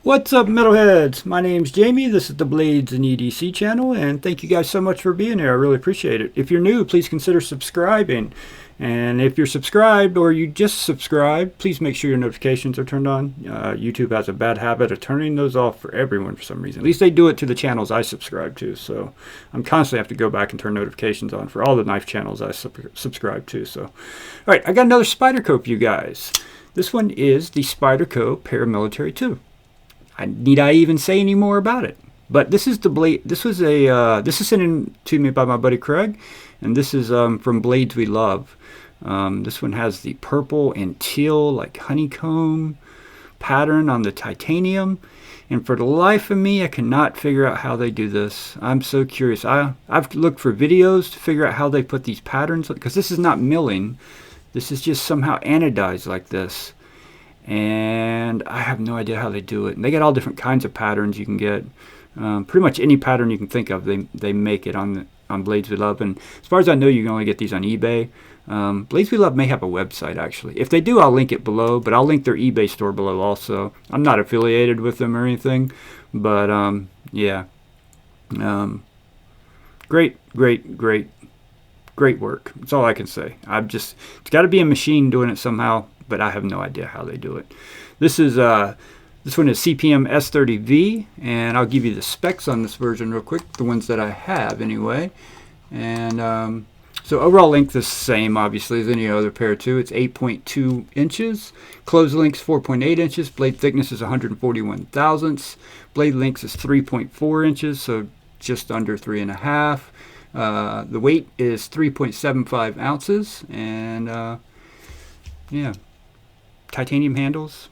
What's up, metalheads? My name's Jamie. This is the Blades and EDC channel, and thank you guys so much for being here. I really appreciate it. If you're new, please consider subscribing. And if you're subscribed or you just subscribed, please make sure your notifications are turned on. YouTube has a bad habit of turning those off for everyone for some reason. At least they do it to the channels I subscribe to. So I'm constantly have to go back and turn notifications on for all the knife channels I subscribe to. So, all right, I got another Spyderco for you guys. This one is the Spyderco Paramilitary 2. Need I even say any more about it? But this is the blade. This was a this is sent in to me by my buddy Craig, and this is from BladesWeLove. This one has the purple and teal like honeycomb pattern on the titanium, and for the life of me, I cannot figure out how they do this. I'm so curious. I've looked for videos to figure out how they put these patterns, because this is not milling. This is just somehow anodized like this. And I have no idea how they do it. And they got all different kinds of patterns you can get. Pretty much any pattern you can think of, they make it on BladesWeLove. And as far as I know, you can only get these on eBay. BladesWeLove may have a website, actually. If they do, I'll link it below, but I'll link their eBay store below also. I'm not affiliated with them or anything, but yeah. Great work. That's all I can say. It's got to be a machine doing it somehow, but I have no idea how they do it. This one is CPM S30V, and I'll give you the specs on this version real quick, the ones that I have anyway. And so overall length is the same, obviously, as any other pair too. It's 8.2 inches. Closed length 4.8 inches. Blade thickness is 141 thousandths. Blade length is 3.4 inches, so just under 3.5. The weight is 3.75 ounces, and yeah. Titanium handles.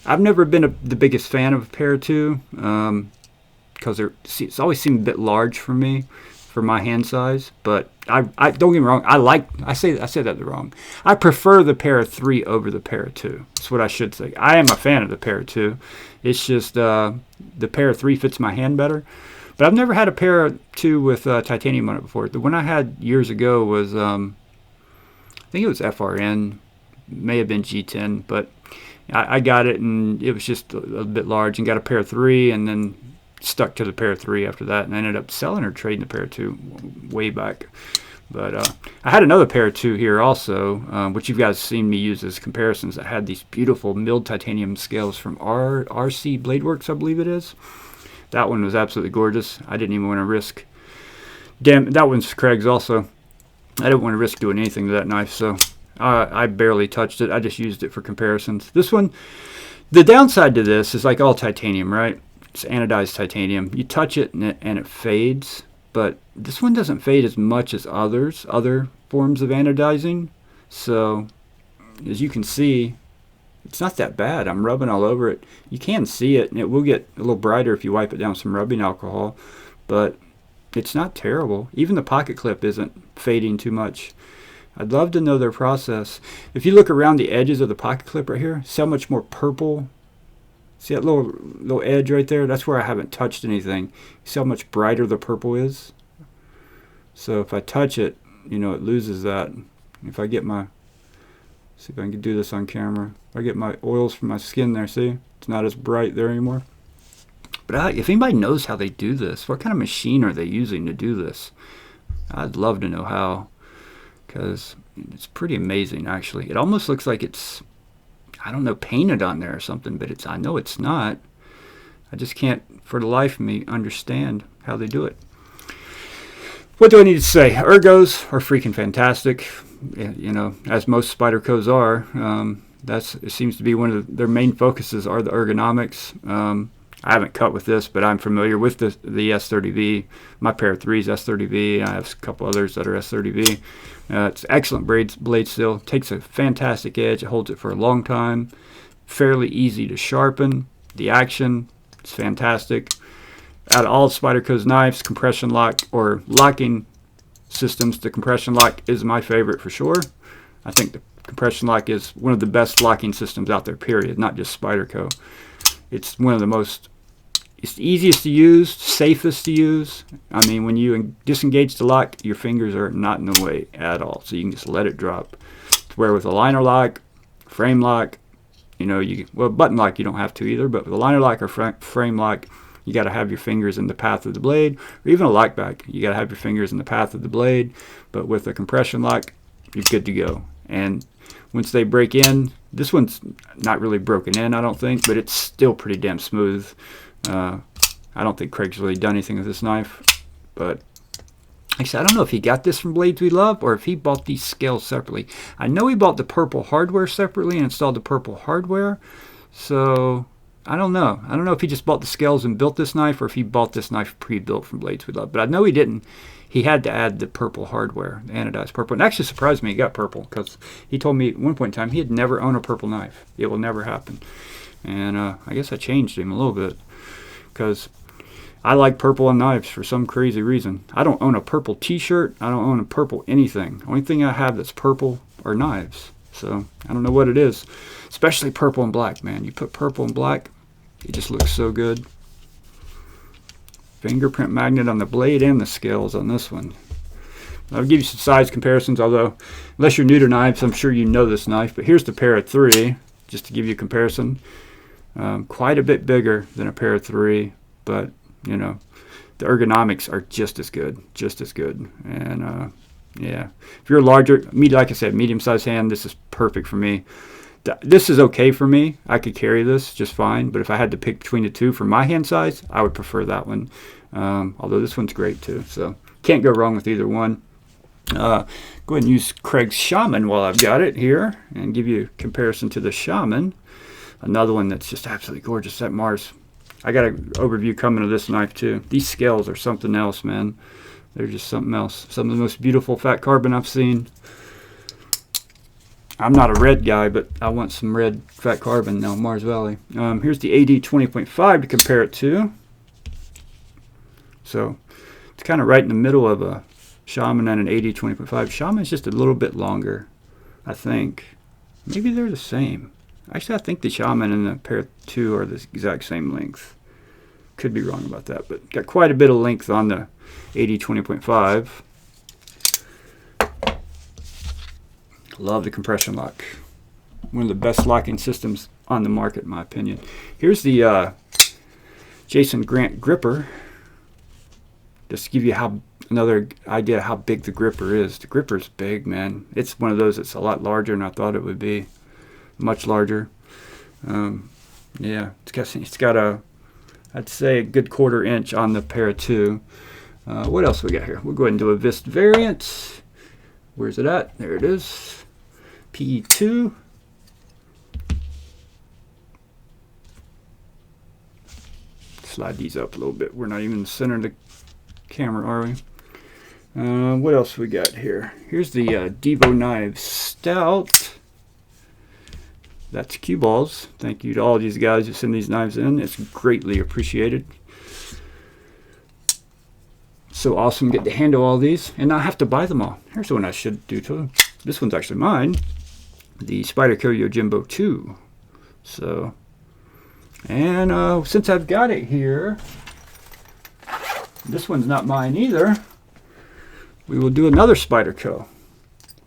I've never been the biggest fan of a pair two, because it's always seemed a bit large for me, for my hand size. But I don't get me wrong. I say that wrong. I prefer the pair 3 over the pair 2. That's what I should say. I am a fan of the pair 2. It's just the pair 3 fits my hand better. But I've never had a pair 2 with titanium on it before. The one I had years ago was I think it was FRN. May have been G10, but I got it and it was just a bit large, and got a pair 3 and then stuck to the pair 3 after that, and I ended up selling or trading the pair 2 way back. But I had another pair 2 here also, which you guys seen me use as comparisons. I had these beautiful milled titanium scales from RC Bladeworks, I believe it is. That one was absolutely gorgeous. I didn't even want to risk. Damn, that one's Craig's also. I didn't want to risk doing anything to that knife, so I barely touched it. I just used it for comparisons. This one, the downside to this is like all titanium, right? It's anodized titanium. You touch it and it fades, but this one doesn't fade as much as other forms of anodizing. So as you can see, it's not that bad. I'm rubbing all over it. You can see it, and it will get a little brighter if you wipe it down with some rubbing alcohol, but it's not terrible. Even the pocket clip isn't fading too much. I'd love to know their process. If you look around the edges of the pocket clip right here, see how much more purple. See that little edge right there? That's where I haven't touched anything. See how much brighter the purple is? So if I touch it, you know, it loses that. If I get my, see if I can do this on camera. If I get my oils from my skin there, see? It's not as bright there anymore. But if anybody knows how they do this, what kind of machine are they using to do this? I'd love to know how, because it's pretty amazing, actually. It almost looks like it's, I don't know, painted on there or something, but I know it's not. I just can't, for the life of me, understand how they do it. What do I need to say? Ergos are freaking fantastic, you know, as most Spydercos are. It seems to be one of their main focuses are the ergonomics. I haven't cut with this, but I'm familiar with the S30V. My pair 3 is S30V. I have a couple others that are S30V. It's excellent blade steel. Takes a fantastic edge. It holds it for a long time. Fairly easy to sharpen. The action is fantastic. Out of all Spyderco's knives, compression lock or locking systems, the compression lock is my favorite for sure. I think the compression lock is one of the best locking systems out there, period, not just Spyderco. It's one of the most, it's the easiest to use, safest to use. I mean, when you disengage the lock, your fingers are not in the way at all, so you can just let it drop. To where with a liner lock, frame lock, You know, well, button lock you don't have to either, but with a liner lock or frame lock, you got to have your fingers in the path of the blade, or even a lock back, you got to have your fingers in the path of the blade. But with a compression lock, you're good to go. And once they break in, this one's not really broken in, I don't think, but it's still pretty damn smooth. I don't think Craig's really done anything with this knife, but actually, I don't know if he got this from BladesWeLove or if he bought these scales separately. I know he bought the purple hardware separately and installed the purple hardware, so I don't know. I don't know if he just bought the scales and built this knife or if he bought this knife pre-built from BladesWeLove, but I know he didn't. He had to add the purple hardware, the anodized purple. And it actually surprised me he got purple, because he told me at one point in time he had never owned a purple knife. It will never happen. And I guess I changed him a little bit, because I like purple on knives for some crazy reason. I don't own a purple t-shirt. I don't own a purple anything. The only thing I have that's purple are knives. So I don't know what it is. Especially purple and black, man. You put purple and black, it just looks so good. Fingerprint magnet on the blade and the scales on this one. I'll give you some size comparisons, although unless you're new to knives, I'm sure you know this knife. But here's the Para 3, just to give you a comparison. Quite a bit bigger than a Para 3, but you know, the ergonomics are just as good, And yeah, if you're larger, like I said, medium-sized hand, this is perfect for me. This is okay for me. I could carry this just fine, but if I had to pick between the two for my hand size, I would prefer that one. Although this one's great too, so can't go wrong with either one. Go ahead and use Craig's Shaman while I've got it here, and give you a comparison to the Shaman. Another one that's just absolutely gorgeous, that Mars. I got an overview coming of this knife too. These scales are something else, man. They're just something else. Some of the most beautiful fat carbon I've seen. I'm not a red guy, but I want some red fat carbon now, Mars Valley. Here's the AD 20.5 to compare it to. So it's kind of right in the middle of a Shaman and an AD 20.5. Shaman's just a little bit longer, I think. Maybe they're the same. Actually, I think the Shaman and the Para 2 are the exact same length. Could be wrong about that, but got quite a bit of length on the AD 20.5. Love the compression lock. One of the best locking systems on the market, in my opinion. Here's the Jason Grant gripper. Just to give you another idea how big the gripper is. The gripper's big, man. It's one of those that's a lot larger than I thought it would be. Much larger. Yeah, it's got a, I'd say a good 1/4 inch on the Para 2. What else we got here? We'll go ahead and do a Vist variant. Where's it at? There it is. PE2. Slide these up a little bit. We're not even in the center of the camera, are we? What else we got here? Here's the Devo Knives Stout. That's cue balls. Thank you to all these guys who send these knives in. It's greatly appreciated. So awesome get to handle all these and not have to buy them all. Here's one I should do too. This one's actually mine. The Spyderco Yojimbo 2. So, and since I've got it here, this one's not mine either. We will do another Spyderco.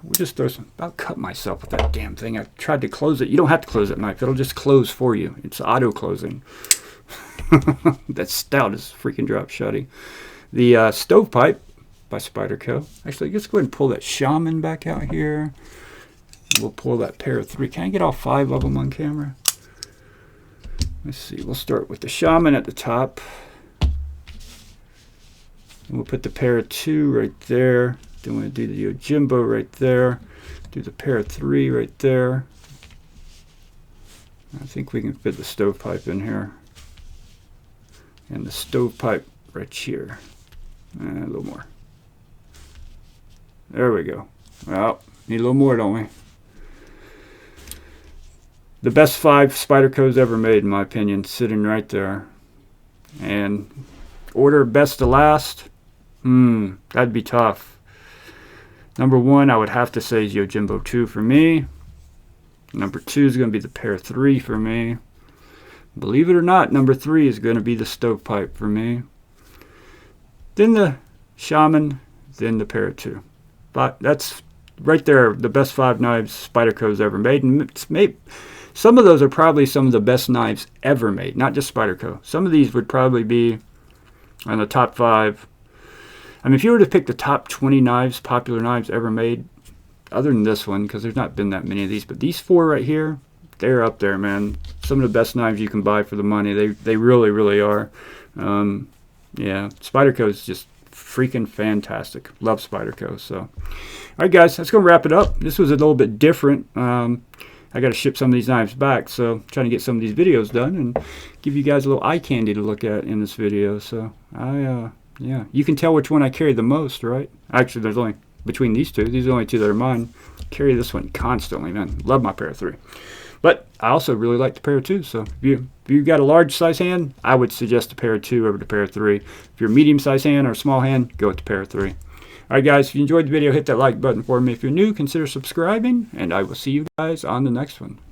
We'll just throw some, I'll cut myself with that damn thing. I tried to close it. You don't have to close that knife. It'll just close for you. It's auto closing. That stout is freaking drop shutty. The Stovepipe by Spyderco. Actually, let's go ahead and pull that Shaman back out here. We'll pull that Para 3. Can I get all 5 of them on camera? Let's see. We'll start with the Shaman at the top. And we'll put the Para 2 right there. Then we'll do the Yojimbo right there. Do the Para 3 right there. I think we can fit the Stovepipe in here. And the Stovepipe right here. And a little more. There we go. Well, need a little more, don't we? The best 5 Spydercos ever made, in my opinion, sitting right there. And order best to last, that'd be tough. Number 1, I would have to say is Yojimbo 2 for me. Number 2 is going to be the Para 3 for me. Believe it or not, number 3 is going to be the Stovepipe for me. Then the Shaman, then the Para 2. But that's right there, the best 5 knives Spyderco's ever made. And Some of those are probably some of the best knives ever made, not just Spyderco. Some of these would probably be on the top 5. I mean, if you were to pick the top 20 knives, popular knives ever made, other than this one, because there's not been that many of these, but these 4 right here, they're up there, man. Some of the best knives you can buy for the money. They really, really are. Yeah, Spyderco is just freaking fantastic. Love Spyderco. So, all right, guys, that's going to wrap it up. This was a little bit different. I got to ship some of these knives back, so trying to get some of these videos done and give you guys a little eye candy to look at in this video. So, yeah, you can tell which one I carry the most, right? Actually, there's only, between these two, these are the only 2 that are mine. Carry this one constantly, man. Love my pair of 3. But I also really like the pair of 2. So if you've got a large size hand, I would suggest a pair of 2 over the pair of 3. If you're a medium size hand or a small hand, go with the pair of 3. Alright guys, if you enjoyed the video, hit that like button for me. If you're new, consider subscribing, and I will see you guys on the next one.